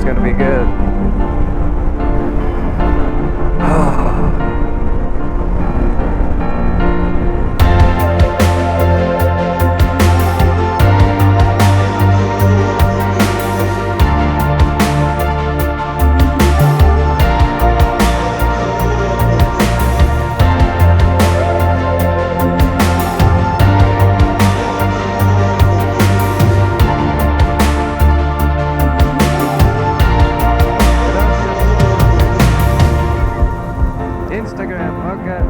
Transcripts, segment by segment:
gonna be good. Instagram, okay.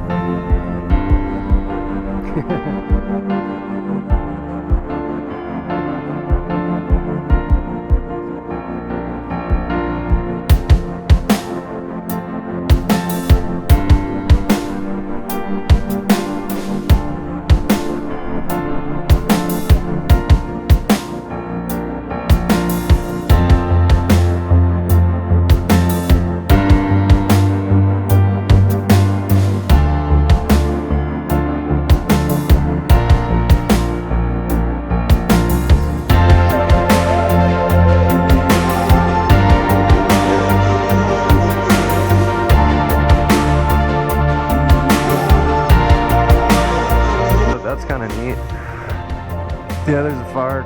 Yeah, there's a fire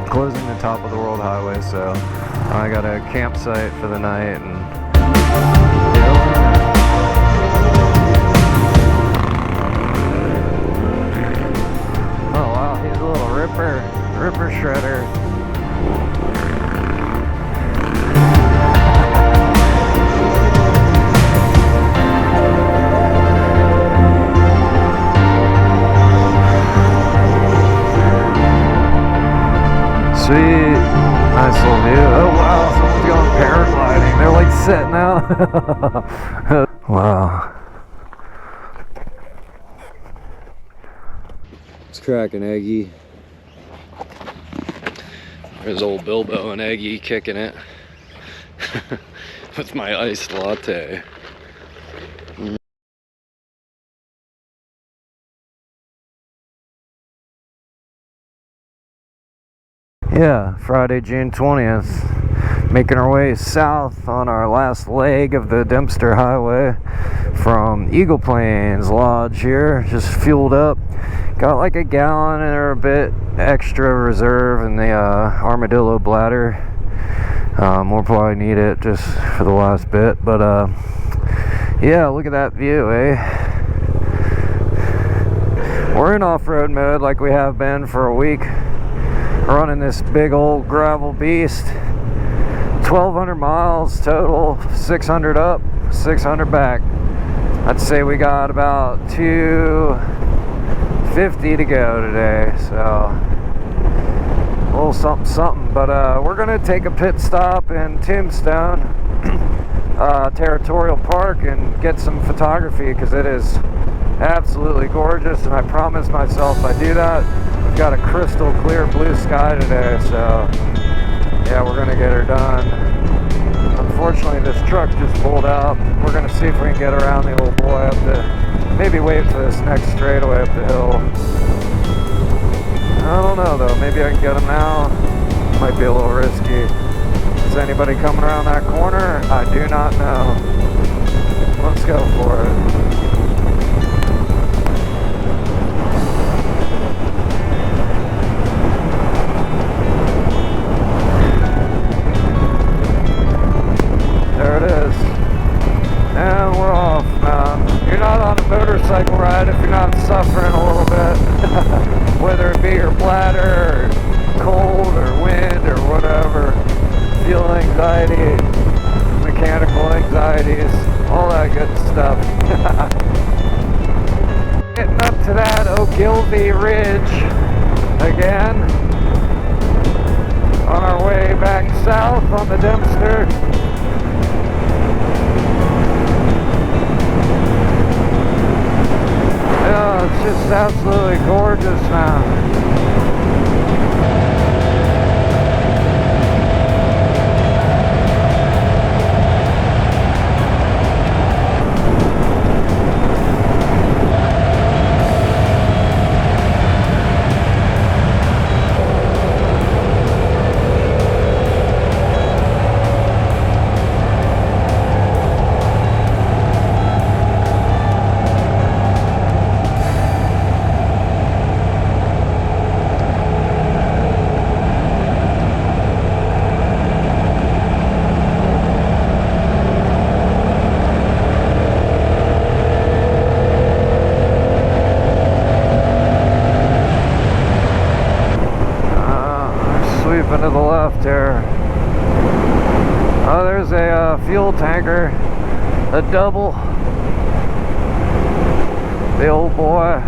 closing the top of the world highway, so I got a campsite for the night and oh wow, he's a little ripper shredder. Sweet, nice little view. Oh wow, someone's going paragliding. They're like setting out. Wow. Let's crack an eggie. There's old Bilbo and Eggie kicking it with my iced latte. Yeah, Friday, June 20th, making our way south on our last leg of the Dempster Highway from Eagle Plains Lodge here, just fueled up. Got like a gallon or a bit extra reserve in the armadillo bladder. We'll probably need it just for the last bit, but yeah, look at that view, eh? We're in off-road mode like we have been for a week. Running this big old gravel beast, 1,200 miles total, 600 up, 600 back. I'd say we got about 250 to go today, so a little something. But we're gonna take a pit stop in Tombstone Territorial Park and get some photography because it is absolutely gorgeous, and I promised myself if I do that, we've got a crystal clear blue sky today, so yeah, we're gonna get her done. Unfortunately, this truck just pulled out. We're gonna see if we can get around the old boy up to, maybe wait for this next straightaway up the hill. I don't know though, maybe I can get him now. Might be a little risky. Is anybody coming around that corner? I do not know. Let's go for it. There it is. And we're off now. You're not on a motorcycle ride if you're not suffering a little bit. Whether it be your bladder, or cold, or wind, or whatever. Fuel anxiety, mechanical anxieties, all that good stuff. Getting up to that Ogilvy Ridge again. On our way back south on the Dempster. Yeah, it's just absolutely gorgeous now. Sweeping to the left here. Oh, there's a fuel tanker, a double, the old boy.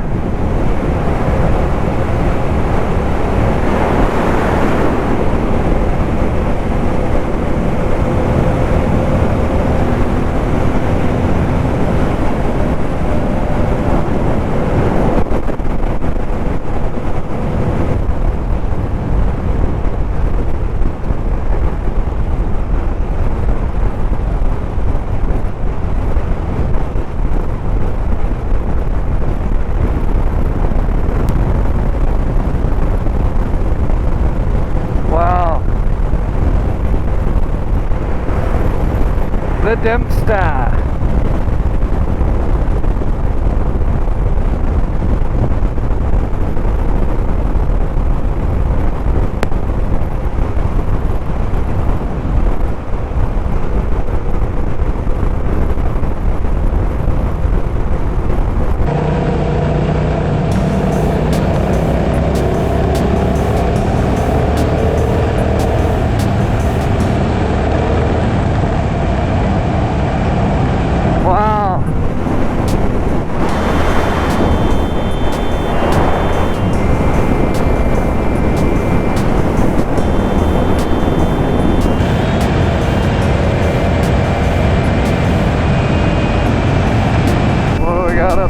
The Dempster.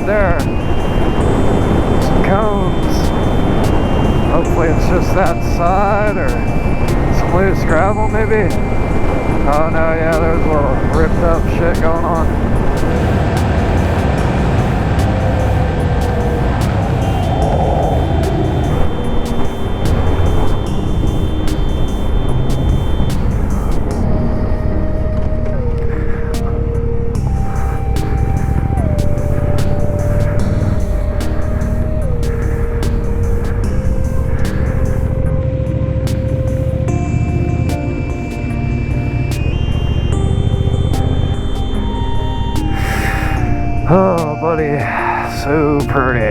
There, some cones. Hopefully it's just that side, or some loose gravel maybe. Oh no, yeah, there's a little ripped up shit going on. Oh, buddy, so pretty.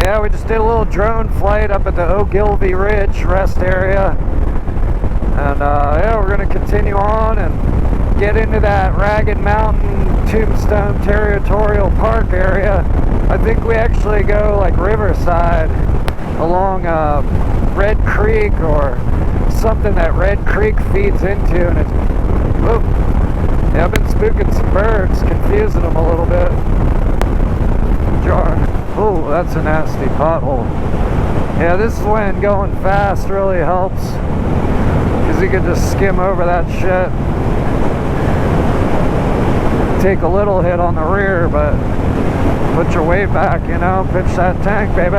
Yeah, we just did a little drone flight up at the Ogilvy Ridge rest area. And yeah, we're going to continue on and get into that Ragged Mountain Tombstone Territorial Park area. I think we actually go like riverside along Red Creek or something that Red Creek feeds into, and it's, whoop, yeah, I've been spooking some birds, confusing them a little bit. Oh, that's a nasty pothole. Yeah, this wind going fast really helps, because you can just skim over that shit. Take a little hit on the rear, but put your weight back, you know, pitch that tank, baby.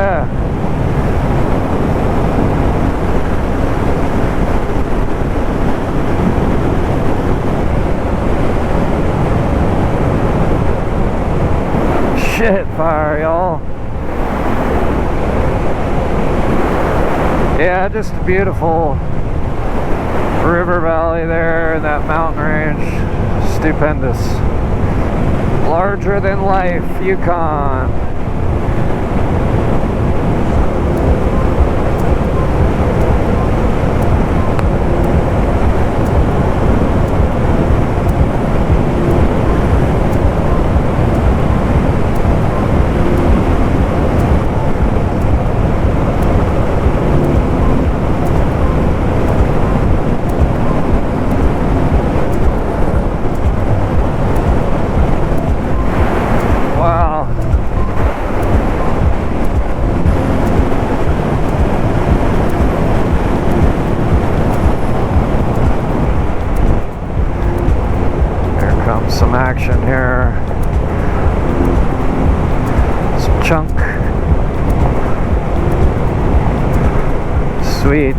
Shit fire, y'all. Yeah, just a beautiful river valley there in that mountain range. Stupendous. Larger than life, Yukon. sweet.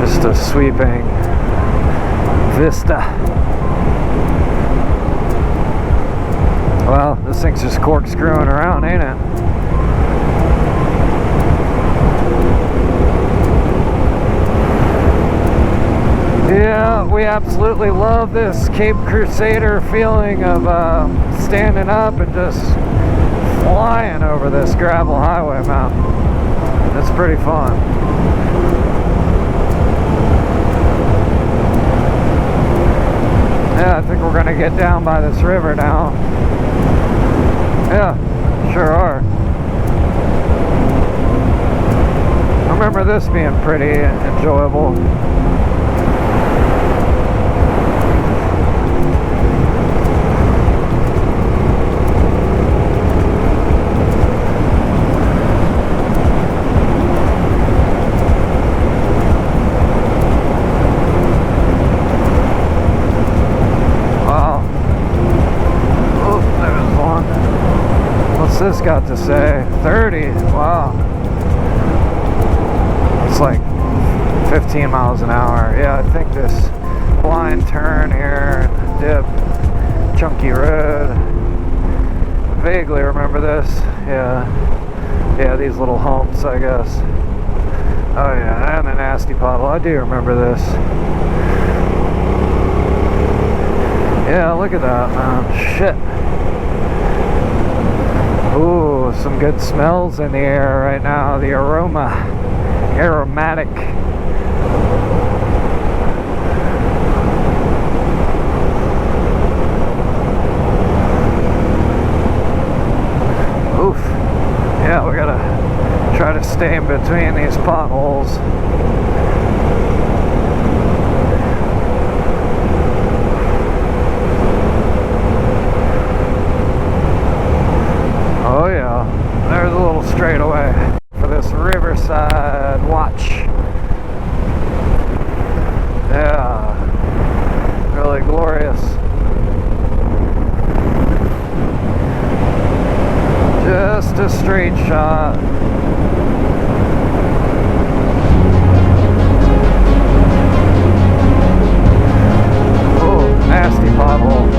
Just a sweeping vista. Well, this thing's just corkscrewing around, ain't it? Yeah, we absolutely love this Cape Crusader feeling of standing up and just flying over this gravel highway, man. It's pretty fun. Yeah, I think we're gonna get down by this river now. Yeah, sure are. I remember this being pretty enjoyable. This got to say 30. Wow, it's like 15 miles an hour. Yeah, I think this blind turn here and dip, chunky road, vaguely remember this. Yeah, these little humps, I guess. Oh yeah, and a nasty puddle. I do remember this. Yeah, look at that, man. Shit. Ooh, some good smells in the air right now. The aroma, aromatic. Oof. Yeah, we gotta try to stay in between these potholes. Oh yeah, there's a little straightaway for this riverside watch. Yeah, really glorious. Just a straight shot. Oh, nasty pothole.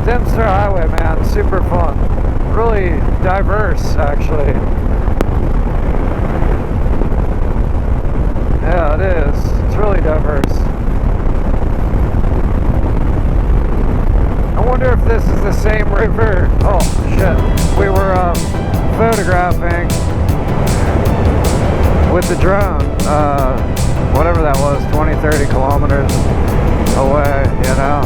Dempster Highway, man, super fun. Really diverse, actually. Yeah, it is. It's really diverse. I wonder if this is the same river. Oh, shit. We were photographing with the drone. Whatever that was, 20, 30 kilometers away, you know.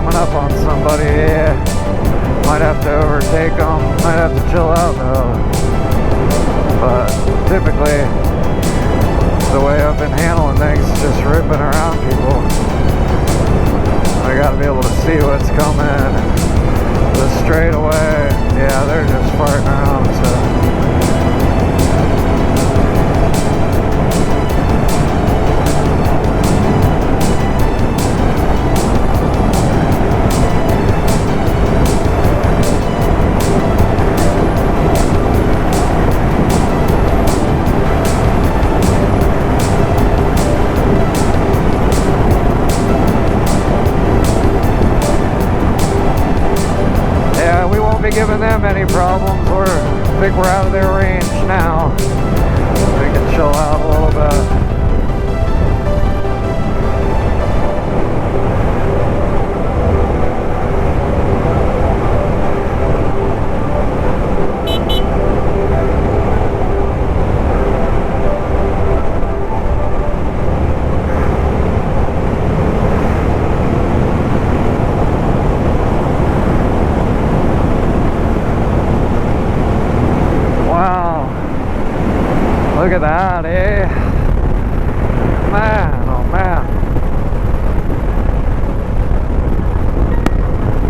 coming up on somebody, yeah. Might have to overtake them, might have to chill out though. But typically, the way I've been handling things is just ripping around people. I gotta be able to see what's coming. The straightaway, yeah, they're just farting around, so. Giving them any problems. I think we're out of their range now. We can chill out a little bit. Look at that, eh? Man, oh man.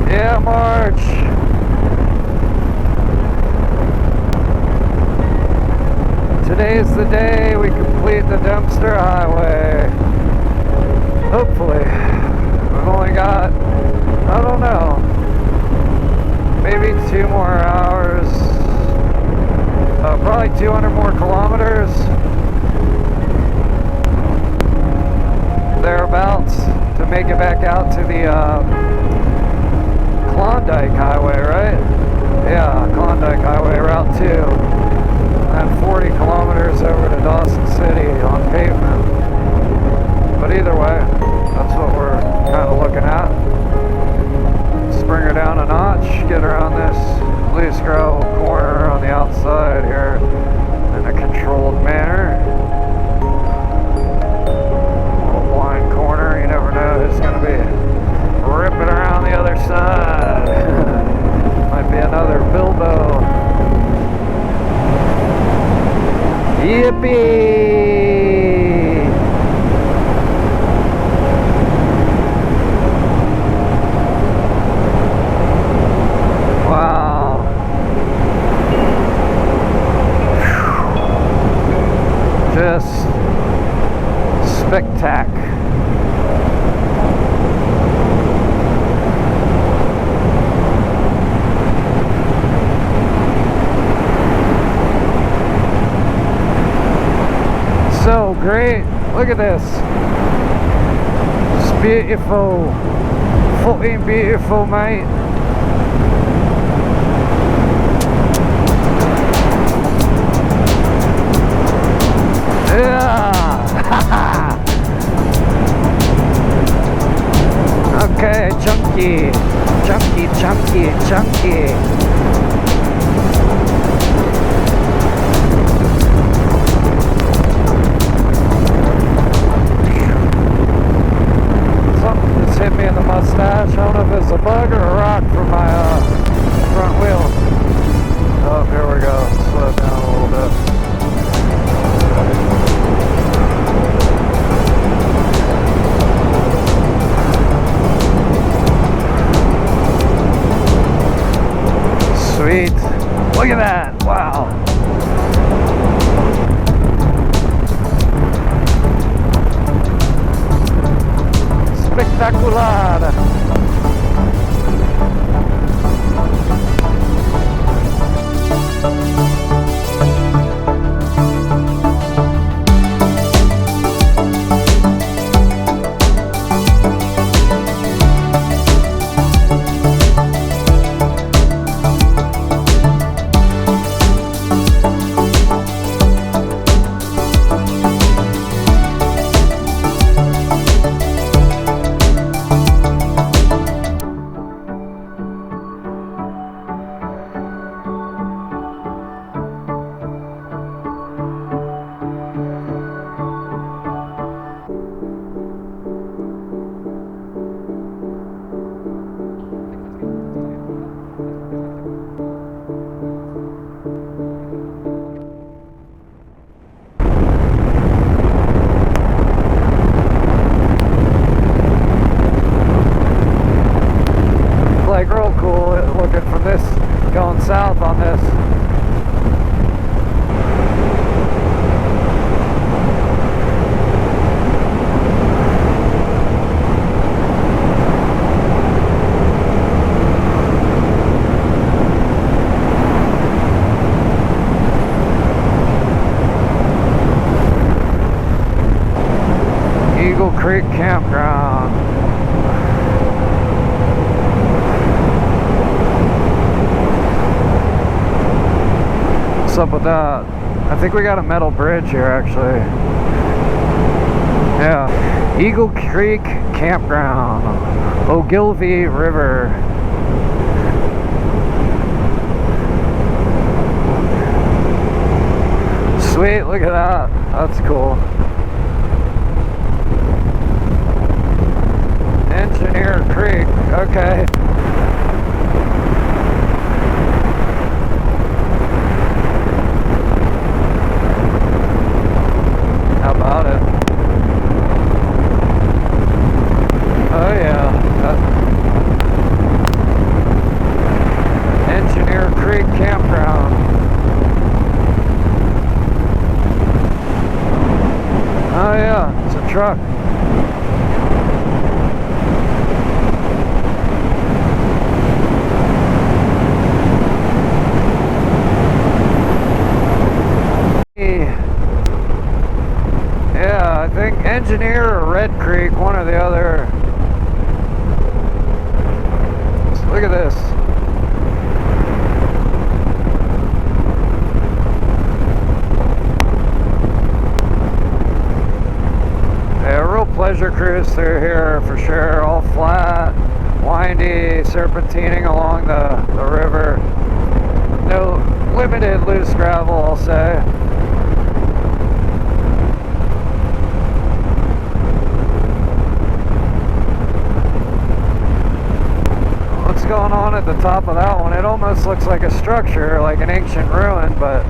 Yeah, March. Today's the day we complete the Dempster Highway. Hopefully. We've only got, I don't know, maybe 2 more hours. Probably 200 more kilometers, thereabouts, to make it back out to the Klondike Highway, right? Yeah, Klondike Highway, Route 2. And 40 kilometers over to Dawson City on pavement. But either way, that's what we're kind of looking at. Let's bring her down a notch, get her on this loose gravel corner on the outside here in a controlled manner. Little blind corner, you never know who's going to be ripping around the other side. Might be another Bilbo. Yippee! Just spectac. So great. Look at this. It's beautiful. Fucking beautiful, mate. Yeah. Okay, chunky, chunky, chunky, chunky. Something just hit me in the mustache. I don't know if it's a bug or a rock from my front wheel. Oh, here we go. Slow down a little bit. Sweet. Look at that. Wow. Spectacular. Creek Campground. What's up with that? I think we got a metal bridge here actually. Yeah. Eagle Creek Campground. Ogilvy River. Sweet, look at that. That's cool. Engineer Creek, okay. How about it? Oh yeah. Engineer Creek Campground. Oh yeah, it's a truck. Yeah, I think Engineer or Red Creek, one or the other. Look at this. Pleasure cruise through here for sure. All flat, windy, serpentining along the river. No limited loose gravel, I'll say. What's going on at the top of that one? It almost looks like a structure, like an ancient ruin, but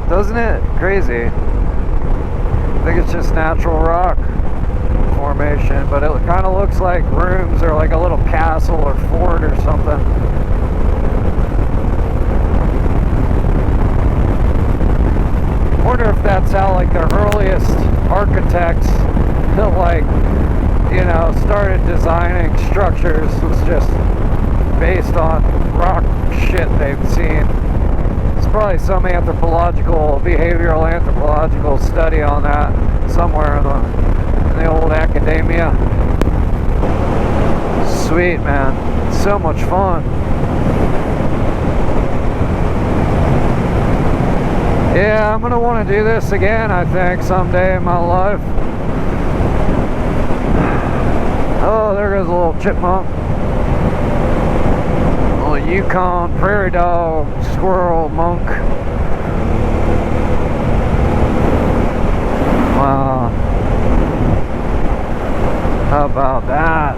doesn't it? Crazy. I think it's just natural rock formation, but it kind of looks like rooms or like a little castle or fort or something. I wonder if that's how like the earliest architects like, you know, started designing structures, was just based on rock shit they've seen. Probably some behavioral anthropological study on that somewhere in the old academia. Sweet, man. So much fun. Yeah, I'm gonna want to do this again, I think, someday in my life. Oh, there goes a little chipmunk. Yukon, prairie dog, squirrel, monk. Wow. How about that?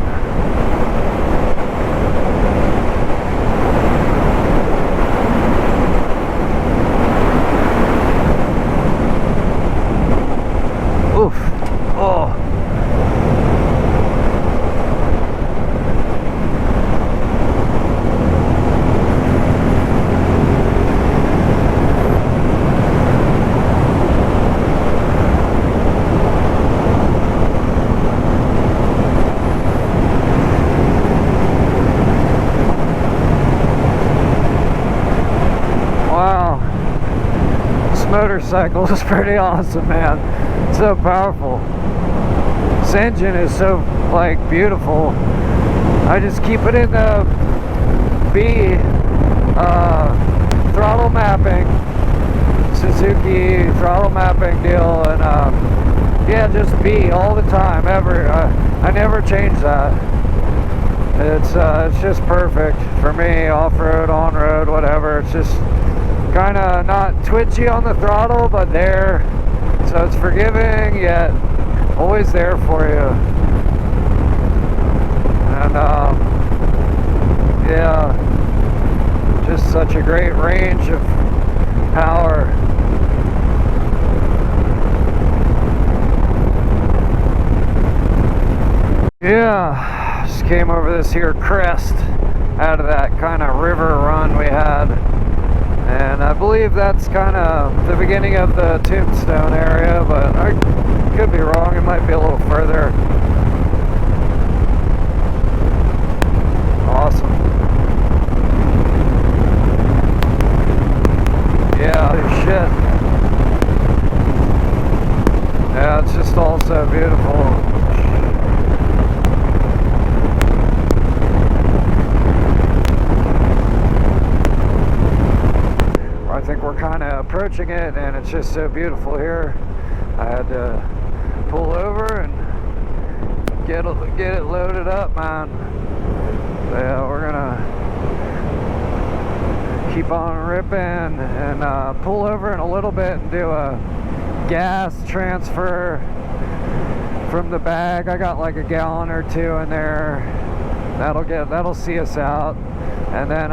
Oof. Oh. Motorcycle is pretty awesome, man. It's so powerful. This engine is so like beautiful. I just keep it in the B throttle mapping, Suzuki throttle mapping deal, and yeah, just B all the time. I never change that. It's just perfect for me, off-road, on-road, whatever. It's just kind of not twitchy on the throttle, but there, so it's forgiving yet always there for you. And yeah, just such a great range of power. Yeah, just came over this here crest out of that kind of river run we had. And I believe that's kind of the beginning of the Tombstone area, but I could be wrong. It might be a little further. Awesome. Yeah, holy shit. Yeah. Yeah, it's just all so beautiful. I think we're kind of approaching it, and it's just so beautiful here. I had to pull over and get it loaded up, man. So, yeah, we're gonna keep on ripping and pull over in a little bit and do a gas transfer from the bag. I got like a gallon or two in there. That'll see us out, and then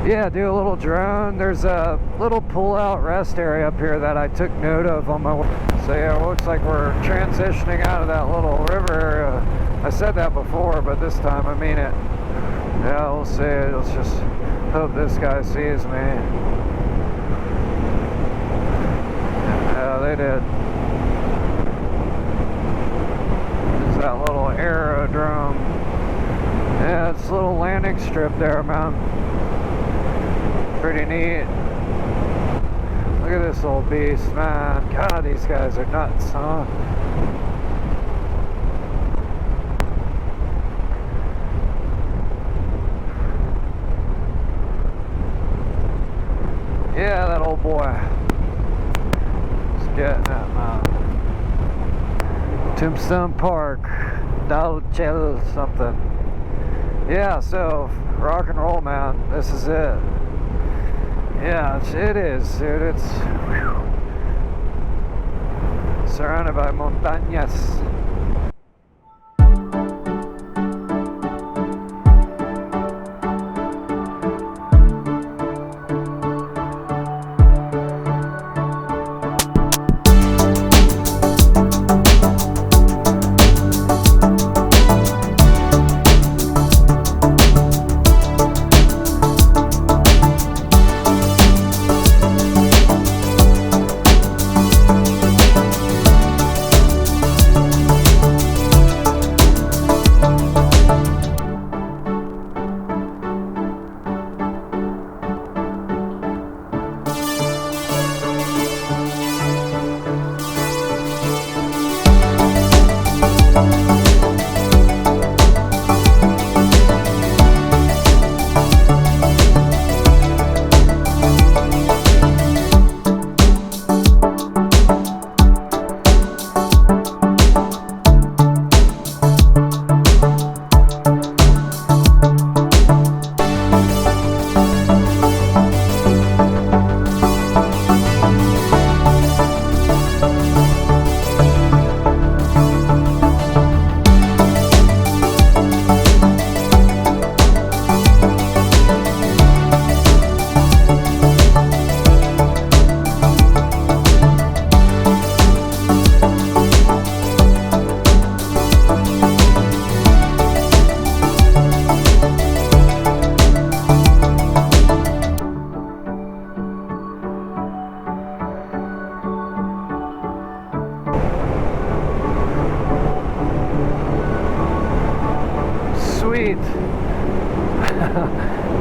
yeah, do a little drone. There's a little pull-out rest area up here that I took note of on my way. So yeah, it looks like we're transitioning out of that little river area. I said that before, but this time I mean it. Yeah, we'll see. Let's just hope this guy sees me. Yeah, they did. There's that little aerodrome. Yeah, it's a little landing strip there, man. Pretty neat. Look at this old beast, man. God, these guys are nuts, huh? Yeah, that old boy. Just getting it, man. Tombstone Park. Dawson something. Yeah, so rock and roll, man. This is it. Yeah, it is, dude. It's whew, surrounded by montañas.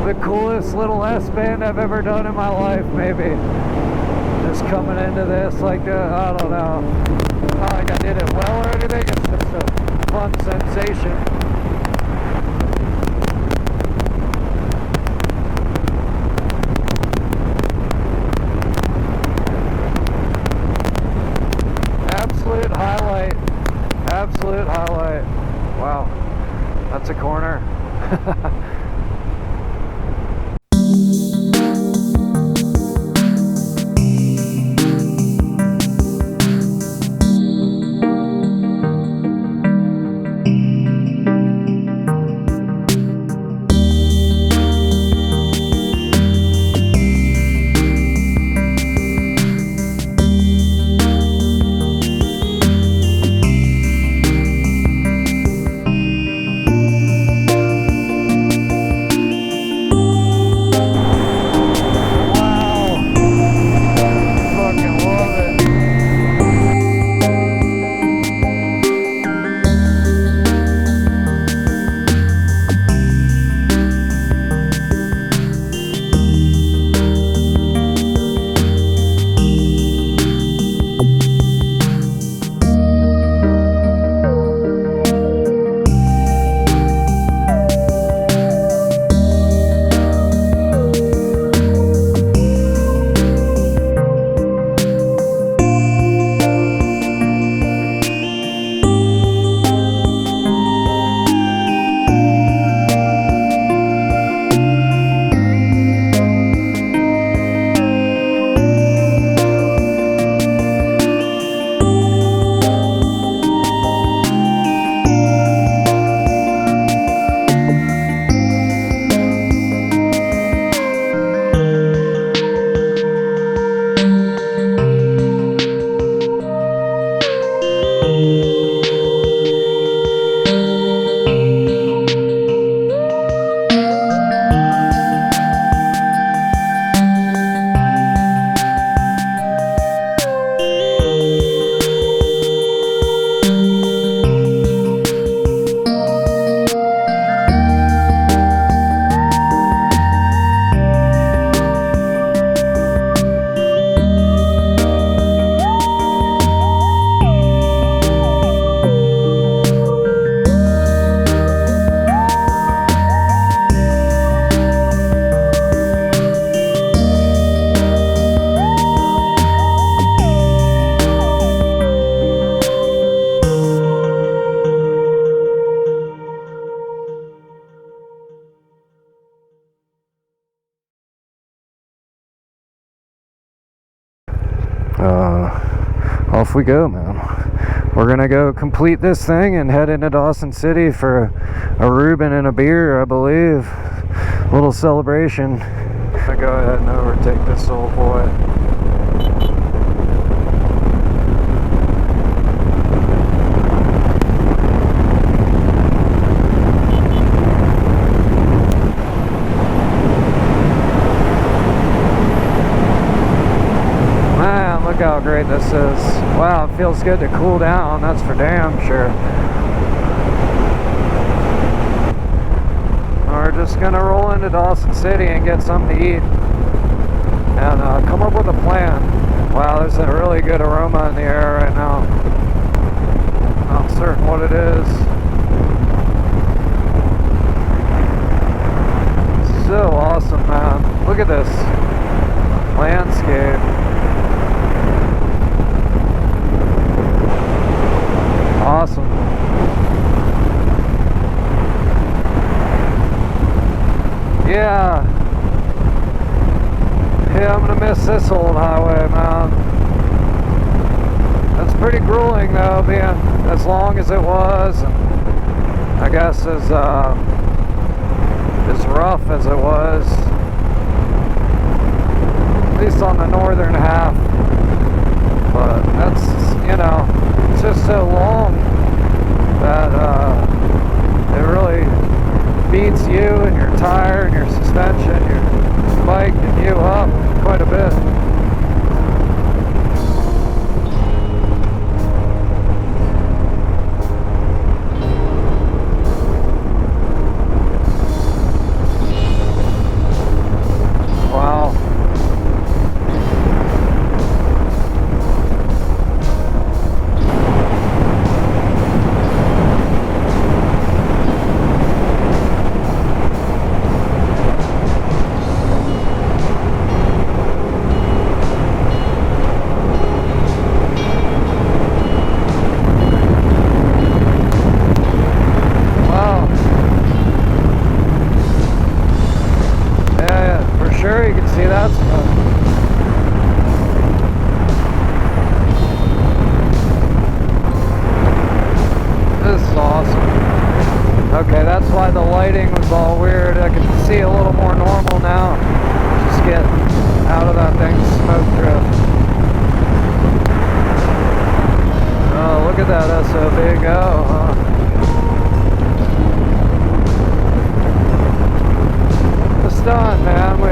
The coolest little S-bend I've ever done in my life, maybe. Just coming into this like, I don't know. Not like I did it well or anything, it's just a fun sensation. Absolute highlight. Absolute highlight. Wow. That's a corner. off we go, man. We're gonna go complete this thing and head into Dawson City for a Reuben and a beer, I believe. Little celebration. I'm gonna go ahead and overtake this old boy. Man, look how great this is. Wow, it feels good to cool down, that's for damn sure. We're just gonna roll into Dawson City and get something to eat and come up with a plan. Wow, there's a really good aroma in the air right now. Not certain what it is. So awesome, man. Look at this landscape. Awesome. Yeah, I'm gonna miss this old highway, man. That's pretty grueling though, being as long as it was, and I guess as rough as it was, at least on the northern half. But that's, you know, it's just so long that it really beats you and your tire and your suspension, your bike and you up quite a bit. Wow. Sure, you can see that stuff. This is awesome. Okay, that's why the lighting was all weird. I can see a little more normal now. Just get out of that thing's smoke drift. Oh, look at that SOB go, huh? Done, man. We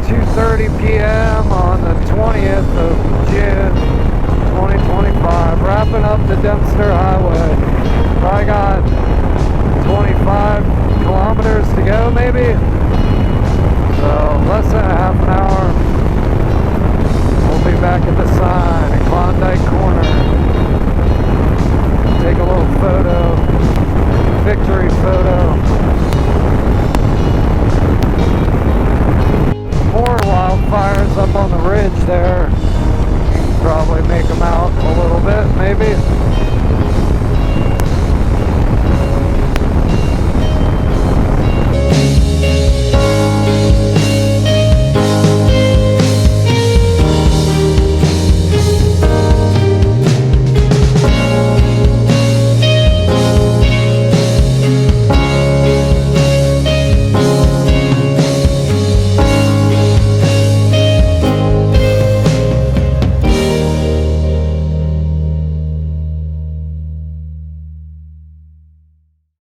2:30 p.m. on the 20th of June 2025, wrapping up the Dempster Highway. Probably got 25 kilometers to go, maybe, so less than a half an hour. We'll be back at the sign at Klondike Corner. Take a little photo, victory photo. More wildfires up on the ridge there. You can probably make them out a little bit, maybe.